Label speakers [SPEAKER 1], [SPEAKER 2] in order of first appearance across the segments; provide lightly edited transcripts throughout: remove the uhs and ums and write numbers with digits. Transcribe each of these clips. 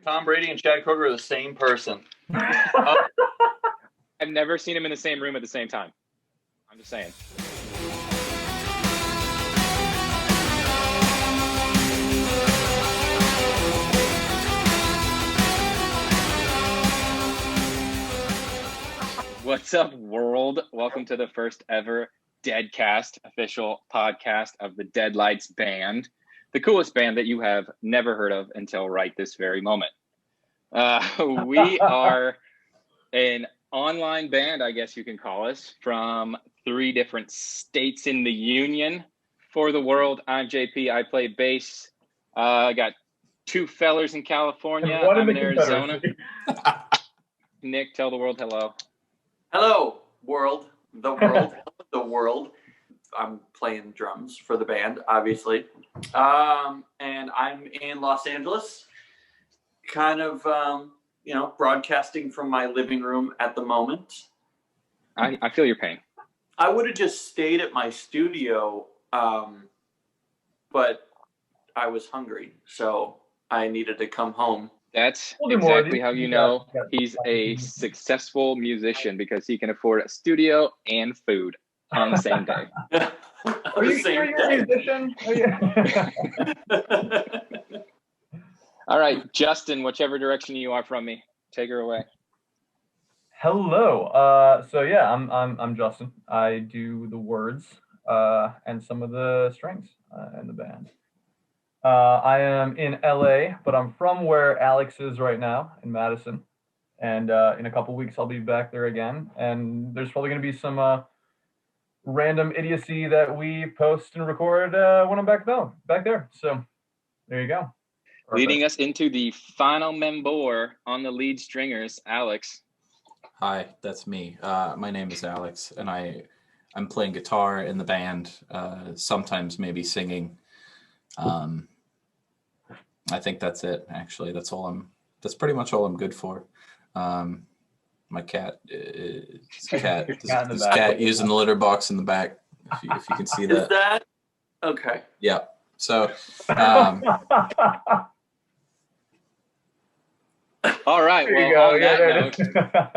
[SPEAKER 1] Tom Brady and Chad Kroger are the same person.
[SPEAKER 2] I've never seen them in the same room at the same time. I'm just saying. What's up, world? Welcome to the first ever Deadcast, official podcast of the Deadlights band, the coolest band that you have never heard of until right this very moment. We are an online band, I guess you can call us, from 3 different states in the union. For the world, I'm JP. I play bass. I got 2 fellers in California. I'm in Arizona. Nick, tell the world hello.
[SPEAKER 1] Hello, world. The world. The world. I'm playing drums for the band, obviously. And I'm in Los Angeles, kind of, broadcasting from my living room at the moment.
[SPEAKER 2] I feel your pain.
[SPEAKER 1] I would have just stayed at my studio, but I was hungry, so I needed to come home.
[SPEAKER 2] That's exactly how you know he's a successful musician, because he can afford a studio and food on the same day.
[SPEAKER 3] Are you a musician?
[SPEAKER 2] All right, Justin, whichever direction you are from me, take her away.
[SPEAKER 3] Hello. I'm Justin. I do the words and some of the strings in the band. I am in LA, but I'm from where Alex is right now, in Madison. And in a couple weeks, I'll be back there again. And there's probably going to be some random idiocy that we post and record when I'm back there. So there you go. Perfect.
[SPEAKER 2] Leading us into the final member on the lead stringers, Alex.
[SPEAKER 4] Hi, that's me. My name is Alex, and I'm playing guitar in the band, sometimes maybe singing. I think that's it, actually. That's pretty much all I'm good for. My cat is cat using the litter box in the back, if you can see that.
[SPEAKER 1] Is that? Okay.
[SPEAKER 4] Yeah. So,
[SPEAKER 2] all right.
[SPEAKER 3] Well,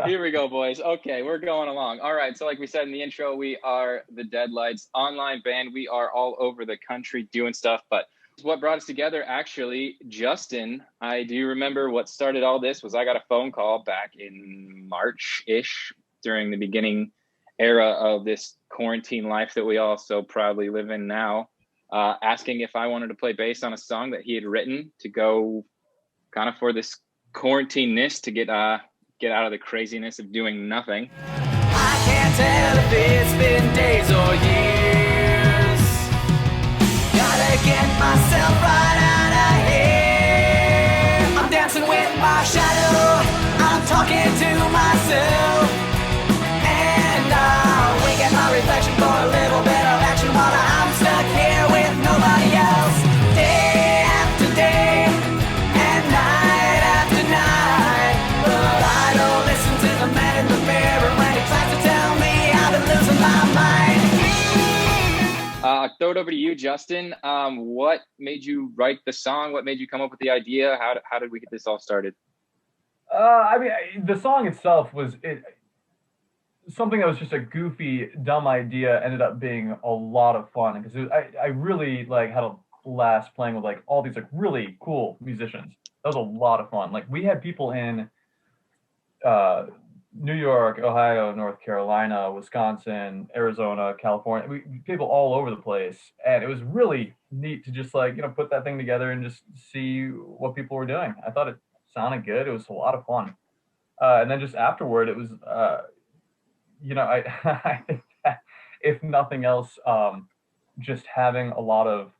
[SPEAKER 2] here we go, boys. Okay, we're going along. All right. So like we said in the intro, we are the Deadlights online band. We are all over the country doing stuff, but what brought us together, actually, Justin, I do remember what started all this was I got a phone call back in March-ish during the beginning era of this quarantine life that we all so proudly live in now, asking if I wanted to play bass on a song that he had written to go kind of for this quarantine-ness, to get out of the craziness of doing nothing.
[SPEAKER 5] I can't tell if it's been days or years. Gotta get myself right out of here. I'm dancing with my shadow. I'm talking to myself. And I wink at my reflection for a little bit of action while I'm stuck here with nobody else. Day after day and night after night. But I don't listen to the man in the mirror when he tries to tell me I've been losing my mind.
[SPEAKER 2] Throw it over to you, Justin. What made you write the song? What made you come up with the idea? How did we get this all started?
[SPEAKER 3] The song itself was something that was just a goofy, dumb idea. Ended up being a lot of fun because I really had a blast playing with all these really cool musicians. That was a lot of fun. We had people in New York, Ohio, North Carolina, Wisconsin, Arizona, California, people all over the place. And it was really neat to just put that thing together and just see what people were doing. I thought it sounded good. It was a lot of fun. And then just afterward, it was, I think that if nothing else, just having a lot of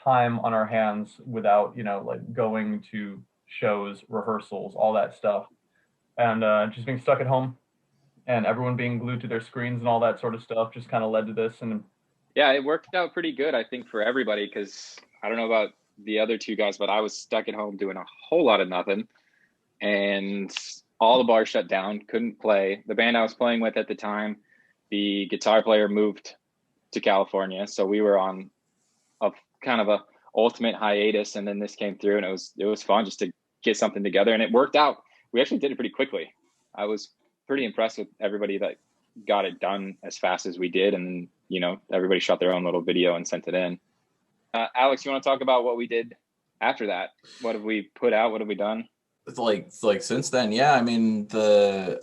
[SPEAKER 3] time on our hands without, going to shows, rehearsals, all that stuff. And just being stuck at home and everyone being glued to their screens and all that sort of stuff just kind of led to this. And
[SPEAKER 2] yeah, it worked out pretty good, I think, for everybody, because I don't know about the other 2 guys, but I was stuck at home doing a whole lot of nothing. And all the bars shut down, couldn't play. The band I was playing with at the time, the guitar player moved to California. So we were on a kind of a ultimate hiatus. And then this came through, and it was fun just to get something together, and it worked out. We actually did it pretty quickly. I was pretty impressed with everybody that got it done as fast as we did. And, everybody shot their own little video and sent it in. Alex, you want to talk about what we did after that? What have we put out? What have we done?
[SPEAKER 4] Like since then, yeah. I mean, the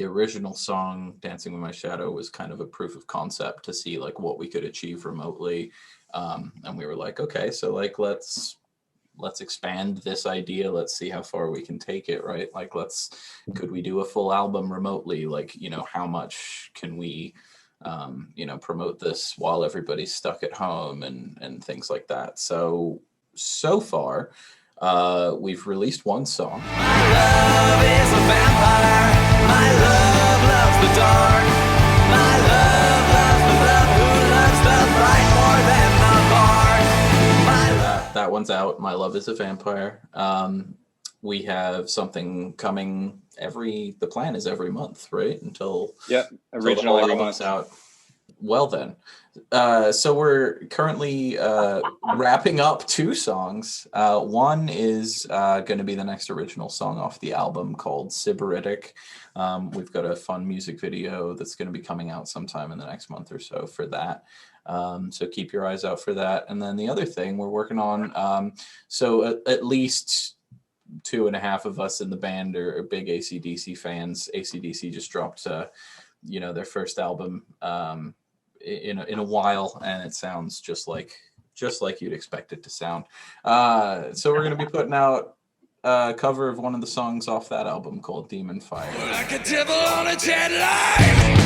[SPEAKER 4] original song "Dancing with My Shadow" was kind of a proof of concept to see like what we could achieve remotely, and we were like, okay, so like let's expand this idea. Let's see how far we can take it, right? Like, could we do a full album remotely? Like, how much can we, promote this while everybody's stuck at home and things like that. So far, we've released one song.
[SPEAKER 5] My love is a vampire. My love loves the dark. My love loves the love who loves the bright more than the dark.
[SPEAKER 4] That one's out. My Love is a Vampire. We have something coming the plan is every month, right? Until
[SPEAKER 2] original every month
[SPEAKER 4] out. Well then, so we're currently wrapping up 2 songs. One is going to be the next original song off the album called Sybaritic. We've got a fun music video that's going to be coming out sometime in the next month or so for that. So keep your eyes out for that. And then the other thing we're working on, so at least 2.5 of us in the band are big AC/DC fans. AC/DC just dropped, their first album in a while, and it sounds just like you'd expect it to sound. So we're going to be putting out a cover of one of the songs off that album called Demon Fire.
[SPEAKER 5] Like a devil on a jet line,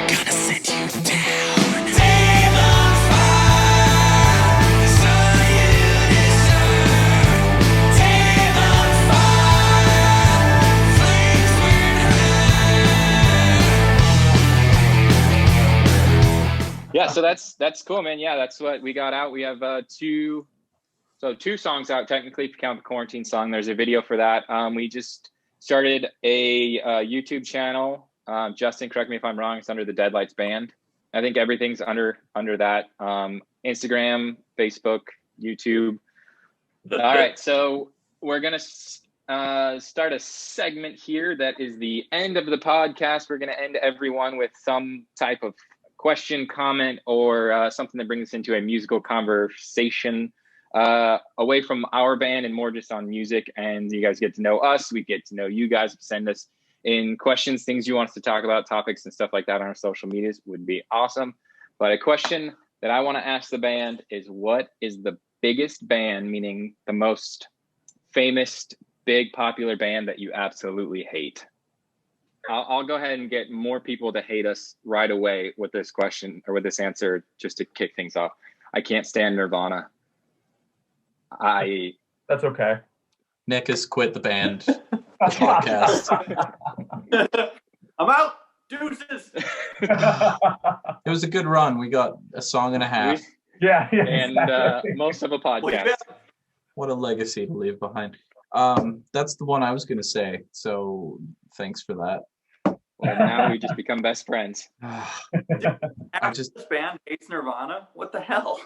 [SPEAKER 5] gonna send you down. Demon fire, so you deserve. Demon fire, flames burn high.
[SPEAKER 2] Yeah, so that's cool, man. Yeah, that's what we got out. We have 2 songs out technically, if you count the quarantine song. There's a video for that. We just started a YouTube channel. Justin, correct me if I'm wrong. It's under the Deadlights band. I think everything's under that. Instagram, Facebook, YouTube. All right, so we're gonna start a segment here that is the end of the podcast. We're gonna end everyone with some type of question, comment, or something that brings us into a musical conversation. Away from our band and more just on music, and you guys get to know us, we get to know you guys. Send us in questions, things you want us to talk about, topics and stuff like that on our social medias would be awesome. But a question that I want to ask the band is, what is the biggest band, meaning the most famous, big, popular band that you absolutely hate? I'll go ahead and get more people to hate us right away with this question or with this answer, just to kick things off. I can't stand Nirvana.
[SPEAKER 3] That's okay.
[SPEAKER 4] Nick has quit the band, the podcast.
[SPEAKER 1] I'm out. Deuces.
[SPEAKER 4] It was a good run. We got a song and a half.
[SPEAKER 3] Yeah.
[SPEAKER 2] And most of a podcast.
[SPEAKER 4] What a legacy to leave behind. That's the one I was going to say. So thanks for that.
[SPEAKER 2] Well, now we just become best friends.
[SPEAKER 1] This band hates Nirvana. What the hell?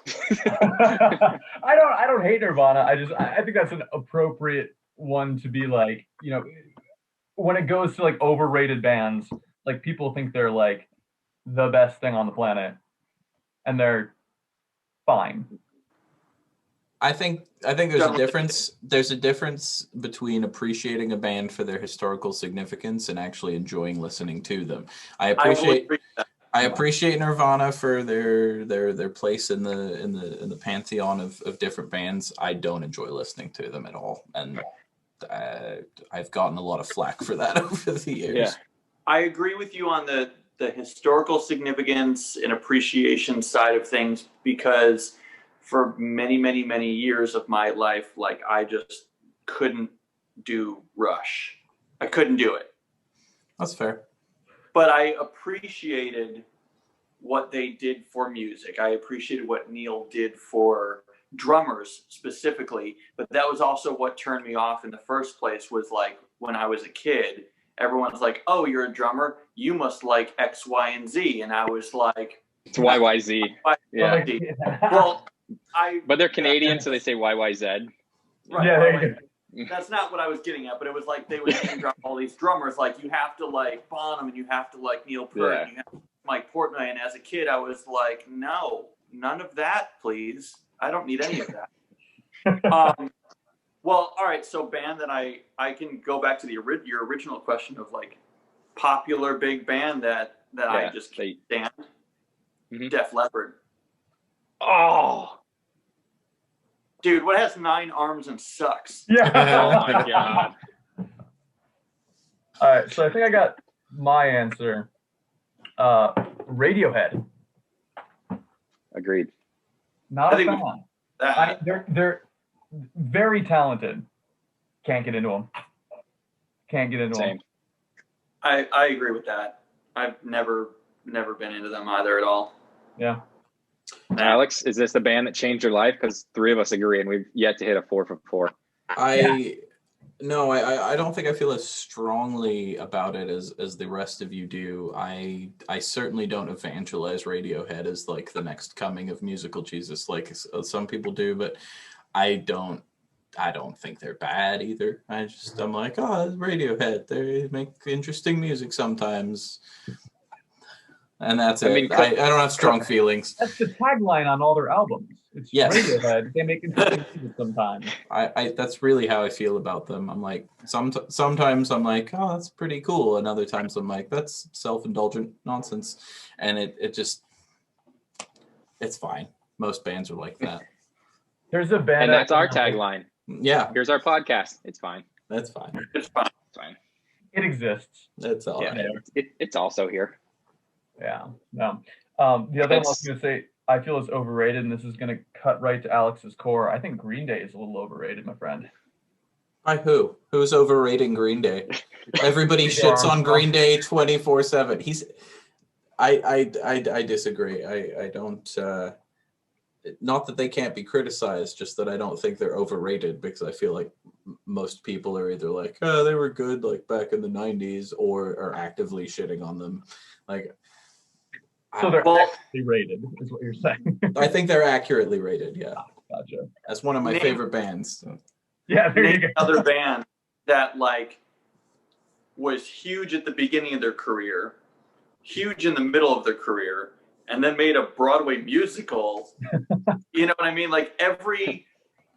[SPEAKER 3] I don't hate Nirvana. I think that's an appropriate one to be like, when it goes to like overrated bands, like people think they're like the best thing on the planet, and they're fine.
[SPEAKER 4] I think there's a difference. There's a difference between appreciating a band for their historical significance and actually enjoying listening to them. I appreciate Nirvana for their place in the pantheon of different bands. I don't enjoy listening to them at all, and I've gotten a lot of flack for that over the years.
[SPEAKER 2] Yeah.
[SPEAKER 1] I agree with you on the historical significance and appreciation side of things, because for many, many, many years of my life, like I just couldn't do Rush. I couldn't do it.
[SPEAKER 4] That's fair.
[SPEAKER 1] But I appreciated what they did for music. I appreciated what Neil did for drummers specifically. But that was also what turned me off in the first place, was like when I was a kid, everyone's like, oh, you're a drummer, you must like X, Y, and Z. And I was like,
[SPEAKER 2] it's YYZ. Yeah.
[SPEAKER 1] Well,
[SPEAKER 2] but they're Canadian, so they say YYZ.
[SPEAKER 1] Right.
[SPEAKER 3] Yeah, there you go.
[SPEAKER 1] That's not what I was getting at, but it was like they would name drop all these drummers. Like, you have to like Bonham and you have to like Neil Peart and you have to Mike Portnoy. And as a kid, I was like, no, none of that, please. I don't need any of that. Well, all right. So band that I can go back to your original question of like popular big band that I just can't stand. Mm-hmm. Def Leppard.
[SPEAKER 2] Oh,
[SPEAKER 1] dude, what has 9 arms and sucks?
[SPEAKER 3] Yeah.
[SPEAKER 2] Oh my god.
[SPEAKER 3] All right, so I think I got my answer. Radiohead.
[SPEAKER 2] Agreed.
[SPEAKER 3] Not a fan. They're very talented. Can't get into them.
[SPEAKER 2] Same.
[SPEAKER 1] I agree with that. I've never been into them either at all.
[SPEAKER 3] Yeah.
[SPEAKER 2] Alex, is this the band that changed your life? Because 3 of us agree, and we've yet to hit a 4 for 4.
[SPEAKER 4] I don't think I feel as strongly about it as the rest of you do. I certainly don't evangelize Radiohead as like the next coming of musical Jesus, like some people do, but I don't think they're bad either. I'm like, oh, Radiohead, they make interesting music sometimes. And that's it. I don't have strong feelings.
[SPEAKER 3] That's the tagline on all their albums. It's Radiohead. They make interesting music sometimes.
[SPEAKER 4] I that's really how I feel about them. I'm like, sometimes I'm like, oh, that's pretty cool. And other times I'm like, that's self-indulgent nonsense. And it just, it's fine. Most bands are like that.
[SPEAKER 3] There's a band.
[SPEAKER 2] And that's our tagline.
[SPEAKER 4] Yeah.
[SPEAKER 2] Here's our podcast. It's fine.
[SPEAKER 4] That's fine.
[SPEAKER 1] It's fine.
[SPEAKER 2] It's fine.
[SPEAKER 3] It exists.
[SPEAKER 4] That's all right.
[SPEAKER 2] It's also here.
[SPEAKER 3] Yeah. No. The other one I was going to say, I feel is overrated, and this is going to cut right to Alex's core. I think Green Day is a little overrated, my friend.
[SPEAKER 4] By who? Who's overrating Green Day? Everybody shits on Green Day 24/7. I disagree. I don't. Not that they can't be criticized, just that I don't think they're overrated, because I feel like most people are either like, oh, they were good like back in the 90s, or are actively shitting on them. Like,
[SPEAKER 3] so they're accurately rated, is what you're saying.
[SPEAKER 4] I think they're accurately rated, yeah.
[SPEAKER 3] Gotcha.
[SPEAKER 4] That's one of my favorite bands. So.
[SPEAKER 3] Yeah, there you go.
[SPEAKER 1] Another band that like was huge at the beginning of their career, huge in the middle of their career, and then made a Broadway musical. You know what I mean? Like every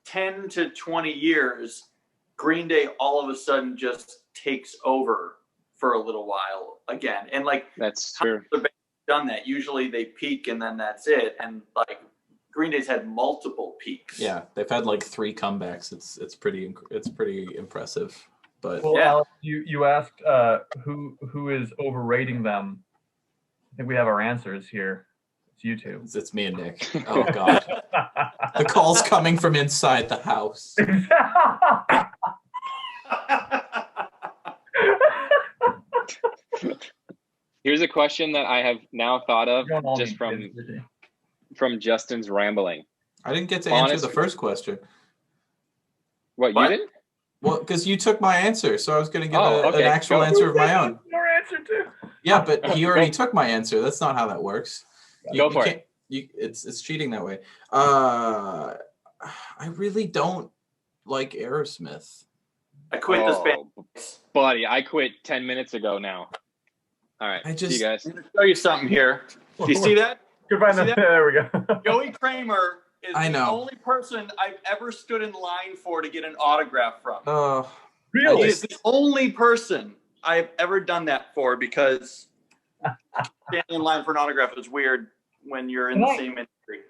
[SPEAKER 1] 10 to 20 years, Green Day all of a sudden just takes over for a little while again. And like
[SPEAKER 2] that's true.
[SPEAKER 1] Done that. Usually they peak and then that's it. And like Green Day's had multiple peaks.
[SPEAKER 4] Yeah, they've had like 3 comebacks. It's pretty impressive. But
[SPEAKER 3] well, Alex, you asked who is overrating them. I think we have our answers here. It's you two.
[SPEAKER 4] It's me and Nick. Oh God, the call's coming from inside the house.
[SPEAKER 2] Here's a question that I have now thought of just from Justin's rambling.
[SPEAKER 4] I didn't get to answer the first question.
[SPEAKER 2] What? You didn't?
[SPEAKER 4] Well, because you took my answer, so I was going to give an actual answer of my own.
[SPEAKER 3] Your answer too.
[SPEAKER 4] Yeah, but he already took my answer. That's not how that works.
[SPEAKER 2] Go for it.
[SPEAKER 4] It's cheating that way. I really don't like Aerosmith.
[SPEAKER 1] I quit this band.
[SPEAKER 2] Buddy, I quit 10 minutes ago now. All right, see you guys.
[SPEAKER 1] I'm going to show you something here. Do you see that?
[SPEAKER 3] Goodbye. There we go.
[SPEAKER 1] Joey Kramer is the only person I've ever stood in line for to get an autograph from.
[SPEAKER 4] Oh,
[SPEAKER 3] really?
[SPEAKER 1] He is the only person I've ever done that for, because standing in line for an autograph is weird when you're in the same industry.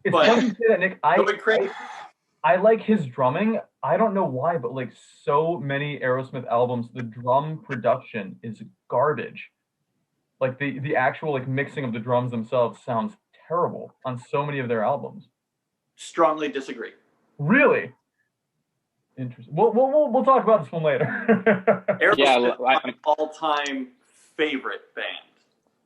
[SPEAKER 3] It's funny you say that, Nick. I like his drumming. I don't know why, but like so many Aerosmith albums, the drum production is garbage. Like the actual like mixing of the drums themselves sounds terrible on so many of their albums.
[SPEAKER 1] Strongly disagree.
[SPEAKER 3] Really? Interesting. We'll talk about this one later.
[SPEAKER 1] Aerosmith is my all-time favorite band.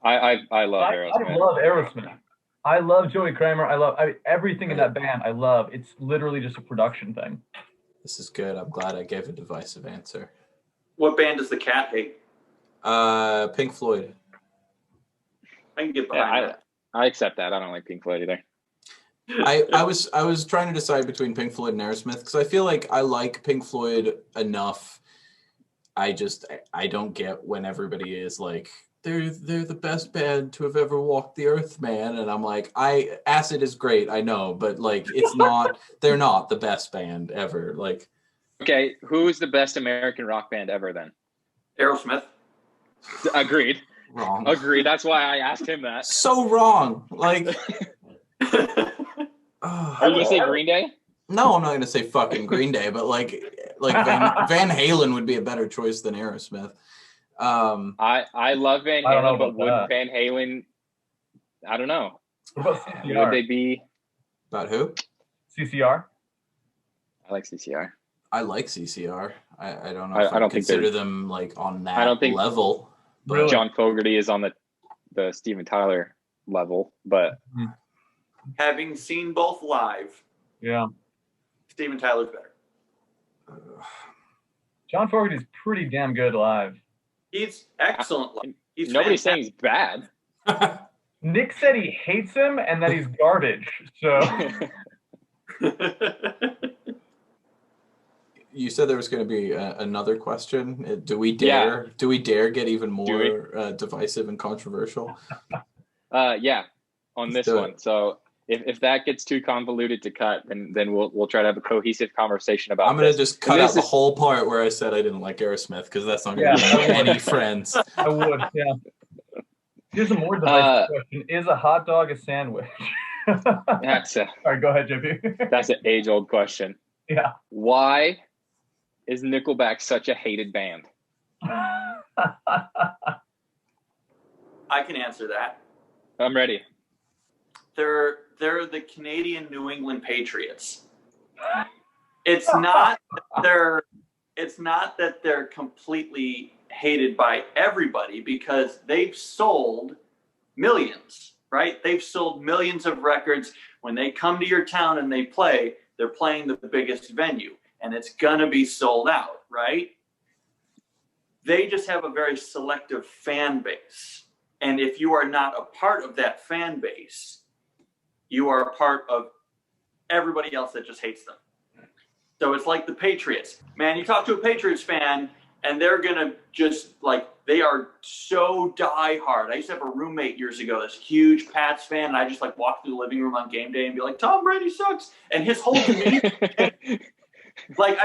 [SPEAKER 2] I love Aerosmith.
[SPEAKER 3] I love Aerosmith. I love Joey Kramer. I love everything in that band. I love. It's literally just a production thing.
[SPEAKER 4] This is good. I'm glad I gave a divisive answer.
[SPEAKER 1] What band does the cat hate?
[SPEAKER 4] Pink Floyd.
[SPEAKER 1] I can get behind that.
[SPEAKER 2] I accept that. I don't like Pink Floyd either.
[SPEAKER 4] I was trying to decide between Pink Floyd and Aerosmith because I feel like I like Pink Floyd enough. I don't get when everybody is like they're the best band to have ever walked the earth, man, and I'm like Acid is great, I know, but like it's not. They're not the best band ever. Like,
[SPEAKER 2] Okay, who's the best American rock band ever then?
[SPEAKER 1] Aerosmith.
[SPEAKER 2] Agreed.
[SPEAKER 4] wrong.
[SPEAKER 2] Agreed. That's why I asked him that.
[SPEAKER 4] So wrong. Like,
[SPEAKER 2] Are you gonna say Green Day?
[SPEAKER 4] No, I'm not gonna say fucking Green Day, but like Van Halen would be a better choice than Aerosmith.
[SPEAKER 2] I love Van
[SPEAKER 3] I don't know
[SPEAKER 2] Halen, but
[SPEAKER 3] about
[SPEAKER 2] would
[SPEAKER 3] that.
[SPEAKER 2] Van Halen? I don't know.
[SPEAKER 3] What about
[SPEAKER 2] Would
[SPEAKER 3] CCR?
[SPEAKER 2] they be?
[SPEAKER 4] About who?
[SPEAKER 3] CCR?
[SPEAKER 2] I like CCR.
[SPEAKER 4] I like CCR. I don't know
[SPEAKER 2] I
[SPEAKER 4] if I
[SPEAKER 2] don't think
[SPEAKER 4] consider
[SPEAKER 2] they're-
[SPEAKER 4] them like on that
[SPEAKER 2] I don't think-
[SPEAKER 4] level. But
[SPEAKER 3] Really?
[SPEAKER 2] John Fogerty is on the Steven Tyler level, but
[SPEAKER 1] Having seen both live,
[SPEAKER 3] Yeah.
[SPEAKER 1] Steven Tyler's better.
[SPEAKER 3] John Fogerty's pretty damn good live.
[SPEAKER 1] He's excellent live. He's
[SPEAKER 2] nobody's saying he's bad.
[SPEAKER 3] Nick said he hates him and that he's garbage. So
[SPEAKER 4] You said there was going to be another question. Do we dare? Do we dare get even more divisive and controversial?
[SPEAKER 2] Yeah, on
[SPEAKER 4] Let's
[SPEAKER 2] this
[SPEAKER 4] do
[SPEAKER 2] one.
[SPEAKER 4] it.
[SPEAKER 2] So if that gets too convoluted to cut, then we'll try to have a cohesive conversation about.
[SPEAKER 4] I'm going to
[SPEAKER 2] this.
[SPEAKER 4] just cut
[SPEAKER 2] And
[SPEAKER 4] out
[SPEAKER 2] this
[SPEAKER 4] the
[SPEAKER 2] is-
[SPEAKER 4] whole part where I said I didn't like Aerosmith because that's not going to
[SPEAKER 3] Yeah.
[SPEAKER 4] give me any friends.
[SPEAKER 3] I would, yeah. Here's a more divisive question. Is a hot dog a sandwich?
[SPEAKER 2] That's
[SPEAKER 3] All right, go ahead, JP.
[SPEAKER 2] that's an age-old question.
[SPEAKER 3] Yeah.
[SPEAKER 2] Why is Nickelback such a hated band?
[SPEAKER 1] I can answer that.
[SPEAKER 2] I'm ready.
[SPEAKER 1] They're the Canadian New England Patriots. It's not that they're completely hated by everybody because they've sold millions, right? They've sold millions of records. When they come to your town and they play, they're playing the biggest venue and it's gonna be sold out, right? They just have a very selective fan base. And if you are not a part of that fan base, you are a part of everybody else that just hates them. So it's like the Patriots. Man, you talk to a Patriots fan and they're going to just like, they are so diehard. I used to have a roommate years ago, this huge Pats fan, and I just like walk through the living room on game day and be like, Tom Brady sucks. And his whole demeanor, like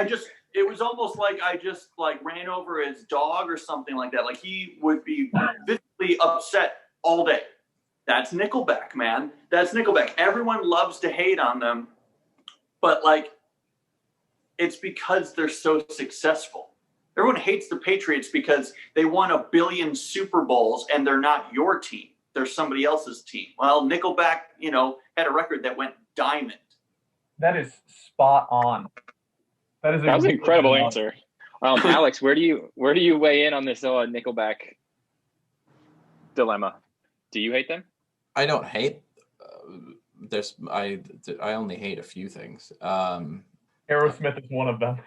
[SPEAKER 1] it was almost like I just like ran over his dog or something like that. Like he would be visibly upset all day. That's Nickelback, man. That's Nickelback. Everyone loves to hate on them, but like, it's because they're so successful. Everyone hates the Patriots because they won 1 billion Super Bowls and they're not your team. They're somebody else's team. Well, Nickelback, had a record that went diamond.
[SPEAKER 3] That is spot on. That was
[SPEAKER 2] an incredible answer. Alex, where do you weigh in on this Nickelback dilemma? Do you hate them?
[SPEAKER 4] I don't hate. I only hate a few things.
[SPEAKER 3] Aerosmith is one of them.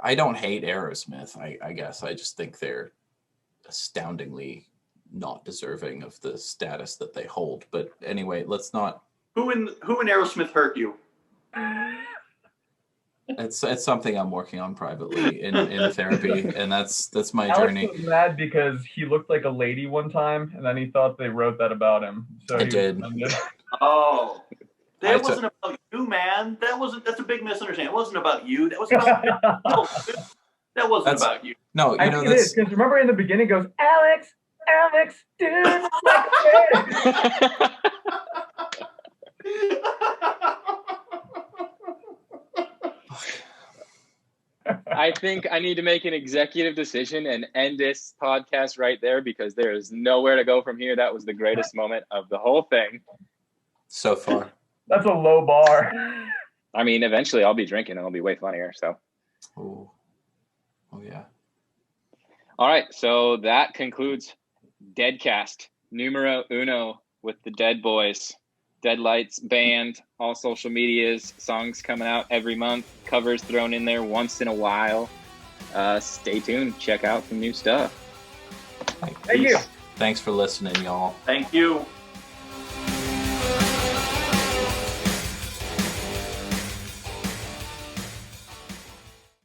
[SPEAKER 4] I don't hate Aerosmith. I guess I just think they're astoundingly not deserving of the status that they hold. But anyway, let's not.
[SPEAKER 1] Who in Aerosmith hurt you?
[SPEAKER 4] It's something I'm working on privately in therapy, and that's my
[SPEAKER 3] Alex
[SPEAKER 4] journey.
[SPEAKER 3] was mad because he looked like a lady one time, and then he thought they wrote that about him. So
[SPEAKER 4] I
[SPEAKER 3] he was
[SPEAKER 4] did.
[SPEAKER 3] offended.
[SPEAKER 1] Oh, that wasn't about you, man. That's a big misunderstanding. It wasn't about you. That was about that wasn't about you.
[SPEAKER 4] No,
[SPEAKER 3] I think it is, because remember in the beginning it goes, Alex, dude.
[SPEAKER 2] I think I need to make an executive decision and end this podcast right there because there is nowhere to go from here. That was the greatest moment of the whole thing.
[SPEAKER 4] So far.
[SPEAKER 3] That's a low bar.
[SPEAKER 2] I mean, eventually I'll be drinking and it'll be way funnier. So.
[SPEAKER 4] Oh yeah.
[SPEAKER 2] All right. So that concludes Deadcast numero uno with the Dead Boys. Deadlights band, all social medias, songs coming out every month, covers thrown in there once in a while. Stay tuned. Check out some new stuff.
[SPEAKER 3] Thank you.
[SPEAKER 4] Thanks for listening, y'all.
[SPEAKER 1] Thank you.